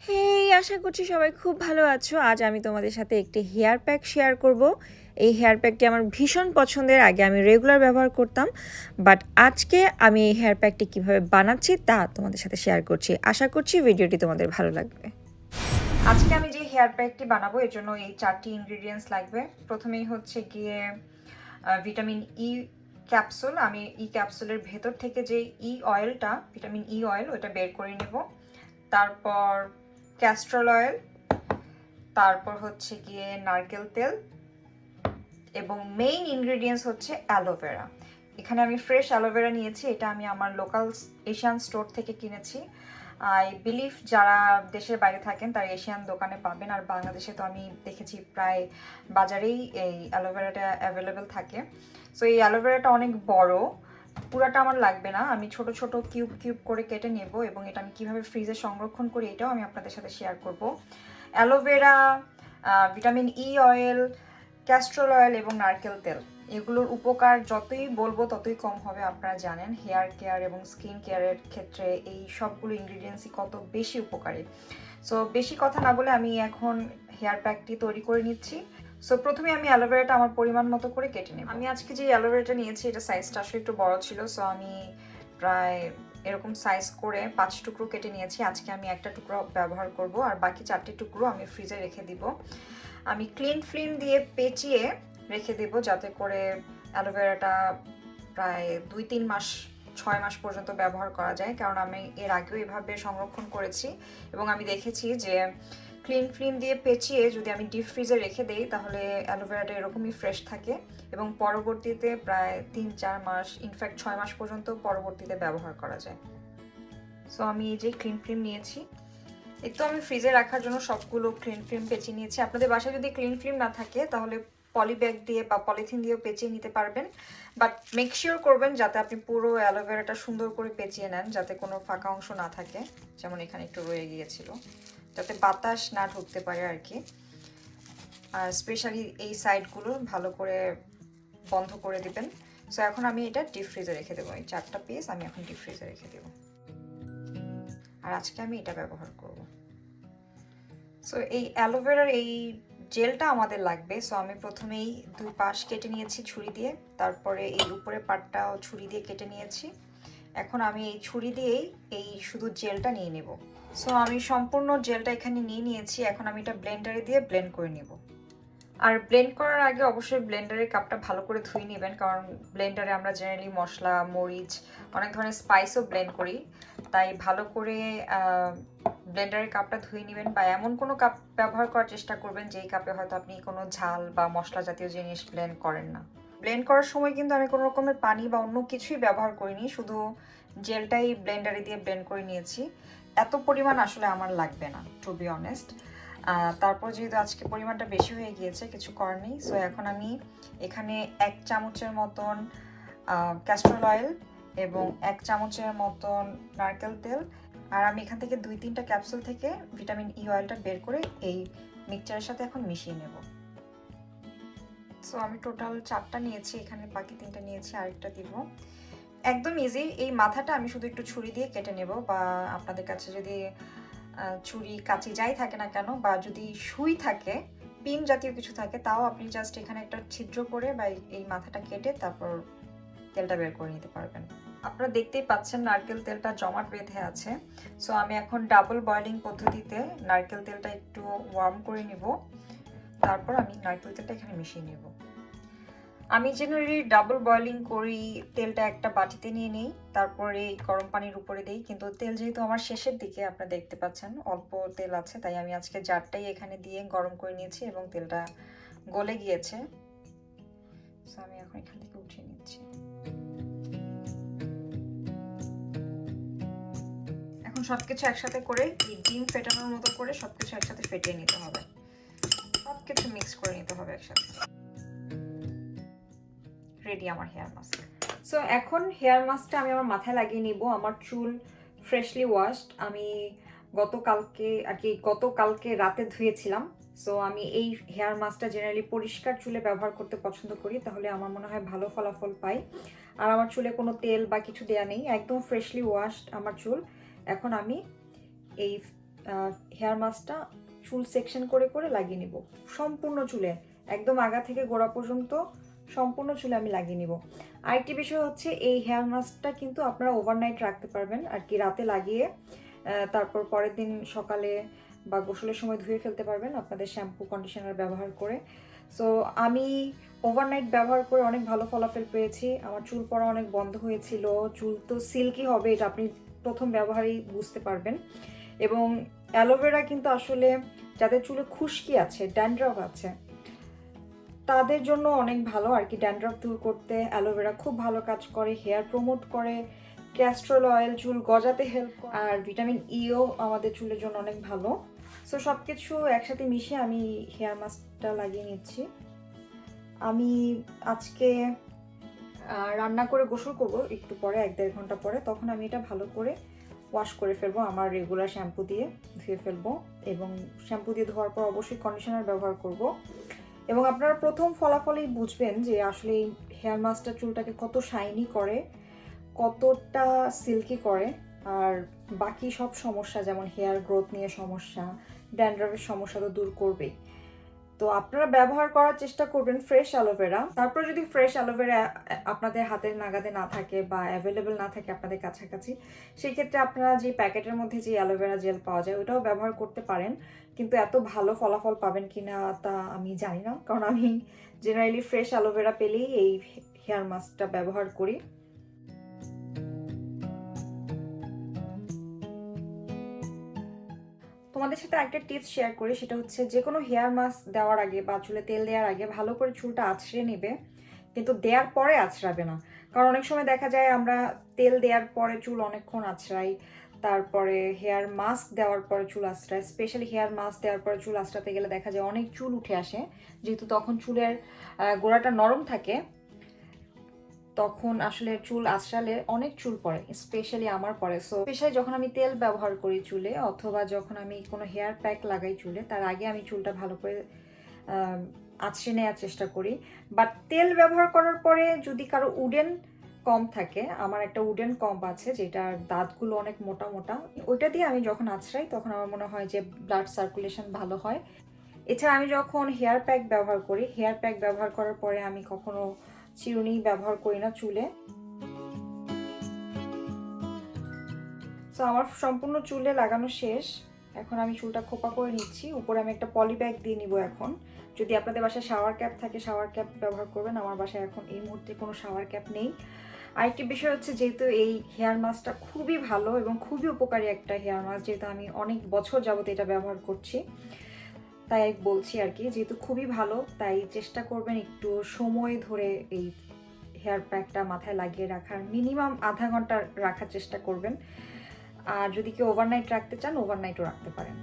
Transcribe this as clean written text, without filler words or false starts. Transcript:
হেই, আশা করছি সবাই খুব ভালো আছো। আজ আমি তোমাদের সাথে একটি হেয়ার প্যাক শেয়ার করব। এই হেয়ার প্যাকটি আমার ভীষণ পছন্দের, আগে আমি রেগুলার ব্যবহার করতাম, বাট আজকে আমি এই হেয়ার প্যাকটি কীভাবে বানাচ্ছি তা তোমাদের সাথে শেয়ার করছি। আশা করছি ভিডিওটি তোমাদের ভালো লাগবে। আজকে আমি যে হেয়ার প্যাকটি বানাবো এর জন্য এই 4টি ইনগ্রিডিয়েন্টস লাগবে। প্রথমেই হচ্ছে গিয়ে ভিটামিন ই ক্যাপসুল। আমি ই ক্যাপসুলের ভেতর থেকে যে ই অয়েলটা, ভিটামিন ই অয়েল, ওটা বের করে নেব। তারপর ক্যাস্টর অয়েল, তারপর হচ্ছে গিয়ে নারকেল তেল, এবং মেইন ইনগ্রেডিয়েন্টস হচ্ছে অ্যালোভেরা। এখানে আমি ফ্রেশ অ্যালোভেরা নিয়েছি, এটা আমি আমার লোকাল এশিয়ান স্টোর থেকে কিনেছি। আই বিলিভ যারা দেশের বাইরে থাকেন তারা এশিয়ান দোকানে পাবেন, আর বাংলাদেশে তো আমি দেখেছি প্রায় বাজারেই এই অ্যালোভেরাটা অ্যাভেলেবেল থাকে। সো এই অ্যালোভেরাটা অনেক বড়, পুরাটা আমার লাগবে না, আমি ছোট ছোট কিউব কিউব করে কেটে নেব, এবং এটা আমি কিভাবে ফ্রিজে সংরক্ষণ করি এটাও আমি আপনাদের সাথে শেয়ার করব। Aloe vera, vitamin E oil, castor oil এবং নারকেল তেল, এগুলোর উপকার যতই বলবো ততই কম হবে। আপনারা জানেন হেয়ার কেয়ার এবং স্কিন কেয়ারের ক্ষেত্রে এই সবগুলো ইনগ্রিডিয়েন্টসই কত বেশি উপকারী। সো বেশি কথা না বলে আমি এখন হেয়ার প্যাকটি তৈরি করে নিচ্ছি। সো প্রথমে আমি অ্যালোভেরাটা আমার পরিমাণ মতো করে কেটে নেব। আমি আজকে যে অ্যালোভেরাটা নিয়েছি এটা সাইজটা আসলে একটু বড় ছিল, সো আমি প্রায় এরকম সাইজ করে 5 টুকরো কেটে নিয়েছি। আজকে আমি একটা টুকরো ব্যবহার করব, আর বাকি 4টি টুকরো আমি ফ্রিজে রেখে দিব। আমি ক্লিন ফিল্ম দিয়ে পেঁচিয়ে রেখে দেব, যাতে করে অ্যালোভেরাটা প্রায় 2-3 মাস 6 মাস পর্যন্ত ব্যবহার করা যায়, কারণ আমি এর আগেও এভাবে সংরক্ষণ করেছি এবং আমি দেখেছি যে ক্লিন ফিল্ম দিয়ে পেঁচিয়ে যদি আমি ডিপ ফ্রিজে রেখে দিই তাহলে অ্যালোভেরাটা এরকমই ফ্রেশ থাকে এবং পরবর্তীতে প্রায় 3-4 মাস, ইনফ্যাক্ট 6 মাস পর্যন্ত পরবর্তীতে ব্যবহার করা যায়। সো আমি এই যে ক্লিন ফিল্ম নিয়েছি, একটু আমি ফ্রিজে রাখার জন্য সবগুলো ক্লিন ফিল্ম পেঁচিয়ে নিয়েছি। আপনাদের বাসায় যদি ক্লিন ফিল্ম না থাকে তাহলে পলি ব্যাগ দিয়ে বা পলিথিন দিয়েও পেঁচিয়ে নিতে পারবেন, বাট মেক শিওর করবেন যাতে আপনি পুরো অ্যালোভেরাটা সুন্দর করে পেঁচিয়ে নেন, যাতে কোনো ফাঁকা অংশ না থাকে, যেমন এখানে একটু রয়ে গিয়েছিল, যাতে বাতাস না ঢুকতে পারে আর কি। আর স্পেশালি এই সাইডগুলো ভালো করে বন্ধ করে দিবেন। সো এখন আমি এটা ডিপ ফ্রিজে রেখে দেবো। এই 4টা পিস আমি এখন ডিপ ফ্রিজে রেখে দেবো, আর আজকে আমি এটা ব্যবহার করব। সো এই অ্যালোভেরার এই জেলটা আমাদের লাগবে। সো আমি প্রথমেই 2 পাশ কেটে নিয়েছি ছুরি দিয়ে, তারপরে এই উপরের পাটটাও ছুরি দিয়ে কেটে নিয়েছি। এখন আমি এই ছুরি দিয়েই এই শুধু জেলটা নিয়ে নেব। সো আমি সম্পূর্ণ জেলটা এখানে নিয়ে নিয়েছি, এখন আমি এটা ব্লেন্ডারে দিয়ে ব্লেন্ড করে নেব। আর ব্লেন্ড করার আগে অবশ্যই ব্লেন্ডারের কাপটা ভালো করে ধুয়ে নেবেন, কারণ ব্লেন্ডারে আমরা জেনারেলি মশলা, মরিচ, অনেক ধরনের স্পাইসও ব্লেন্ড করি, তাই ভালো করে ব্লেন্ডারের কাপটা ধুয়ে নেবেন, বা এমন কোনো কাপ ব্যবহার করার চেষ্টা করবেন যেই কাপে হয়তো আপনি কোনো ঝাল বা মশলা জাতীয় জিনিস ব্লেন্ড করেন না। ব্লেন্ড করার সময় কিন্তু আমি কোনো রকমের পানি বা অন্য কিছুই ব্যবহার করিনি, শুধু জেলটাই ব্লেন্ডারে দিয়ে ব্লেন্ড করে নিয়েছি। এত পরিমাণ আসলে আমার লাগবে না, টু বি অনেস্ট। তারপর যেহেতু আজকে পরিমাণটা বেশি হয়ে গিয়েছে, কিছু করার নেই। সো এখন আমি এখানে 1 চামচের মতন ক্যাস্টর অয়েল এবং 1 চামচের মতন নারকেল তেল, আর আমি এখান থেকে 2-3টা ক্যাপসুল থেকে ভিটামিন ই অয়েলটা বের করে এই মিক্সচারের সাথে এখন মিশিয়ে নেব। সো আমি টোটাল 4টা নিয়েছি, এখানে বাকি 3টা নিয়েছি, আরেকটা দিব। একদম ইজি। এই মাথাটা আমি শুধু একটু ছুরি দিয়ে কেটে নেব, বা আপনাদের কাছে যদি ছুরি কাঁচি যাই থাকে না কেন, বা যদি সুই থাকে, পিন জাতীয় কিছু থাকে, তাও আপনি জাস্ট এখানে একটা ছিদ্র করে বা এই মাথাটা কেটে তারপর তেলটা বের করে নিতে পারবেন। আপনারা দেখতেই পাচ্ছেন নারকেল তেলটা জমাট বেঁধে আছে। সো আমি এখন ডাবল বয়লিং পদ্ধতিতে নারকেল তেলটা একটু ওয়ার্ম করে নিব, তারপর আমি নারকেল তেলটা এখানে মিশিয়ে নেব। আমি জেনারেলি ডাবল বয়লিং করি, তেলটা একটা বাটিতে নিয়ে নিই, তারপরে গরম পানির উপরে দিই, কিন্তু তেল যেহেতু আমার শেষের দিকে আপনারা দেখতে পাচ্ছেন অল্প তেল আছে, তাই আমি আজকে জারটাই এখানে দিয়ে গরম করে নিয়েছি এবং তেলটা গলে গিয়েছে। সো আমি এখন এখান থেকে উঠিয়ে নিচ্ছি। এখন সবকিছু একসাথে করে এই ডিম ফেটানোর মতো করে সবকিছু একসাথে ফেটিয়ে নিতে হবে, সবকিছু মিক্স করে নিতে হবে একসাথে। রেডি আমার হেয়ার মাস্ক। সো এখন হেয়ার মাস্কটা আমি আমার মাথায় লাগিয়ে নিব। আমার চুল ফ্রেশলি ওয়াশড, আমি গতকালকে রাতে ধুয়েছিলাম। সো আমি এই হেয়ার মাস্কটা জেনারেলি পরিষ্কার চুলে ব্যবহার করতে পছন্দ করি, তাহলে আমার মনে হয় ভালো ফলাফল পাই। আর আমার চুলে কোনো তেল বা কিছু দেয়া নেই, একদম ফ্রেশলি ওয়াশড আমার চুল। এখন আমি এই হেয়ার মাস্কটা চুল সেকশন করে করে লাগিয়ে নিব সম্পূর্ণ চুলে, একদম আগা থেকে গোড়া পর্যন্ত সম্পূর্ণ চুলে আমি লাগিয়ে নিব। আরেকটি বিষয় হচ্ছে এই হেয়ার মাস্কটা কিন্তু আপনারা ওভারনাইট রাখতে পারবেন আর কি, রাতে লাগিয়ে তারপর পরের দিন সকালে বা গোসলের সময় ধুয়ে ফেলতে পারবেন আপনাদের শ্যাম্পু কন্ডিশনার ব্যবহার করে। সো আমি ওভারনাইট ব্যবহার করে অনেক ভালো ফলাফল পেয়েছি, আমার চুল পড়া অনেক বন্ধ হয়েছিল, চুল তো সিল্কি হবে এটা আপনি প্রথম ব্যবহারেই বুঝতে পারবেন। এবং অ্যালোভেরা কিন্তু আসলে যাদের চুলে খুশকি আছে, ড্যান্ড্রাফ আছে, তাদের জন্য অনেক ভালো আর কি। ড্যান্ড্রাফ দূর করতে অ্যালোভেরা খুব ভালো কাজ করে, হেয়ার প্রমোট করে, ক্যাস্ট্রল অয়েল চুল গজাতে হেল্প করে, আর ভিটামিন ইও আমাদের চুলের জন্য অনেক ভালো। সো সব কিছু একসাথে মিশিয়ে আমি হেয়ার মাস্কটা লাগিয়ে নিচ্ছি। আমি আজকে রান্না করে গোসল করব একটু পরে, 1-1.5 ঘন্টা পরে, তখন আমি এটা ভালো করে ওয়াশ করে ফেলবো, আমার রেগুলার শ্যাম্পু দিয়ে ধুয়ে ফেলবো। এবং শ্যাম্পু দিয়ে ধোয়ার পর অবশ্যই কন্ডিশনার ব্যবহার করব। এবং আপনারা প্রথম ফলাফলেই বুঝবেন যে আসলে এই হেয়ার মাস্কটা চুলটাকে কত শাইনি করে, কতটা সিল্কি করে। আর বাকি সব সমস্যা যেমন হেয়ার গ্রোথ নিয়ে সমস্যা, ড্যান্ড্রাফের সমস্যা তো দূর করবেই। তো আপনারা ব্যবহার করার চেষ্টা করবেন ফ্রেশ অ্যালোভেরা। তারপর যদি ফ্রেশ অ্যালোভেরা আপনাদের হাতের নাগাদে না থাকে বা অ্যাভেলেবেল না থাকে আপনাদের কাছাকাছি, সেই ক্ষেত্রে আপনারা যে প্যাকেটের মধ্যে যে অ্যালোভেরা জেল পাওয়া যায় ওটাও ব্যবহার করতে পারেন। কিন্তু এত ভালো ফলাফল পাবেন কিনা তা আমি জানি না, কারণ আমি জেনারেলি ফ্রেশ অ্যালোভেরা পেলেই এই হেয়ার মাস্কটা ব্যবহার করি। তোমাদের সাথে একটা টিপস শেয়ার করি, সেটা হচ্ছে যে কোনো হেয়ার মাস্ক দেওয়ার আগে বা চুলে তেল দেওয়ার আগে ভালো করে চুলটা আঁচড়ে নেবে, কিন্তু দেওয়ার পরে আঁচড়াবে না। কারণ অনেক সময় দেখা যায় আমরা তেল দেওয়ার পরে চুল অনেকক্ষণ আঁচড়াই, তারপরে হেয়ার মাস্ক দেওয়ার পরে চুল আঁচড়াই। স্পেশালি হেয়ার মাস্ক দেওয়ার পরে চুল আঁচড়াতে গেলে দেখা যায় অনেক চুল উঠে আসে, যেহেতু তখন চুলের গোড়াটা নরম থাকে, তখন আসলে চুল আঁচড়ালে অনেক চুল পড়ে, স্পেশালি আমার পড়ে। সো স্পেশালি যখন আমি তেল ব্যবহার করি চুলে অথবা যখন আমি কোনো হেয়ার প্যাক লাগাই চুলে, তার আগে আমি চুলটা ভালো করে আঁচড়ে নেওয়ার চেষ্টা করি। বাট তেল ব্যবহার করার পরে যদি কারো উডেন কম থাকে, আমার একটা উডেন কম্ব আছে যেটার দাঁতগুলো অনেক মোটা মোটা, ওইটা দিয়ে আমি যখন আঁচড়াই তখন আমার মনে হয় যে ব্লাড সার্কুলেশন ভালো হয়। এছাড়া আমি যখন হেয়ার প্যাক ব্যবহার করি, হেয়ার প্যাক ব্যবহার করার পরে আমি কখনো চিরুনি ব্যবহার করি না চুলে। সো আমার সম্পূর্ণ চুলে লাগানো শেষ, এখন আমি চুলটা খোপা করে নিচ্ছি। উপরে আমি একটা পলি ব্যাগ দিয়ে নিব এখন। যদি আপনাদের বাসায় শাওয়ার ক্যাপ থাকে শাওয়ার ক্যাপ ব্যবহার করবেন, আমার বাসায় এখন এই মুহূর্তে কোনো শাওয়ার ক্যাপ নেই। আরেকটি বিষয় হচ্ছে, যেহেতু এই হেয়ার মাস্কটা খুবই ভালো এবং খুবই উপকারী একটা হেয়ার মাস্ক, যেহেতু আমি অনেক বছর যাবত এটা ব্যবহার করছি, তাই বলছি আর কি, যেহেতু খুবই ভালো তাই চেষ্টা করবেন একটু সময় ধরে এই হেয়ার প্যাকটা মাথায় লাগিয়ে রাখার, মিনিমাম আধা ঘন্টা রাখার চেষ্টা করবেন। আর যদি কেউ ওভারনাইট রাখতে চান ওভারনাইটও রাখতে পারেন।